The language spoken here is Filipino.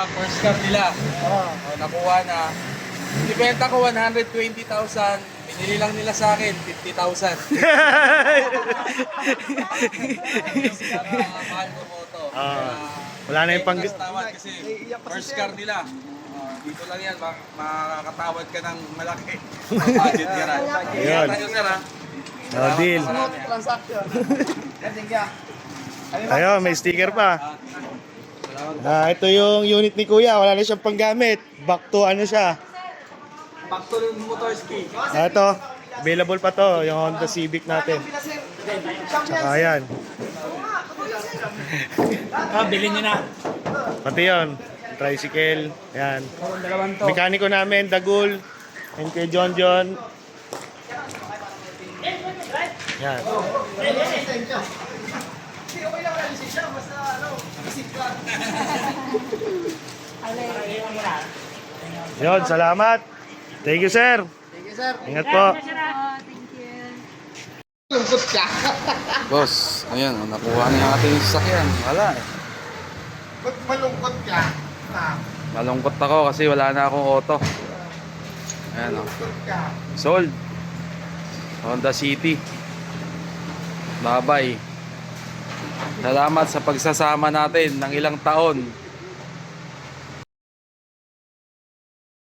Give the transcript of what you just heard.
First car nila. Nakuha na. Ibenta ko 120,000. Binili lang nila sa akin 50,000. Mahal ko moto. Wala na yung pang... Tawad kasi first car nila. Dito lang yan, makakatawad ka ng malaki. Budget ka na. Ayun. Tayo sir ha. No deal. Transaction. Thank you. Ayun, may sticker pa. Ito yung unit ni Kuya. Wala na siyang panggamit. Back to ano siya. Back to Motorski. Ito, available pa to. Yung Honda Civic natin. Tsaka yan. Bilhin nyo na. Pati yun. Tricycle. Yan. Mekaniko namin, Dagul. And kay John John. Yan. Yun, salamat. Thank you, sir. Thank you, sir. Ingat po. Thank you. Lungkot ka. Boss, ayan, nakuha na yung ating sasakyan. Wala eh. Ba't malungkot ka? Malungkot ako kasi wala na akong auto. Ayan o. Malungkot ka. Sold. Honda City. Bye-bye. Salamat sa pagsasama natin ng ilang taon.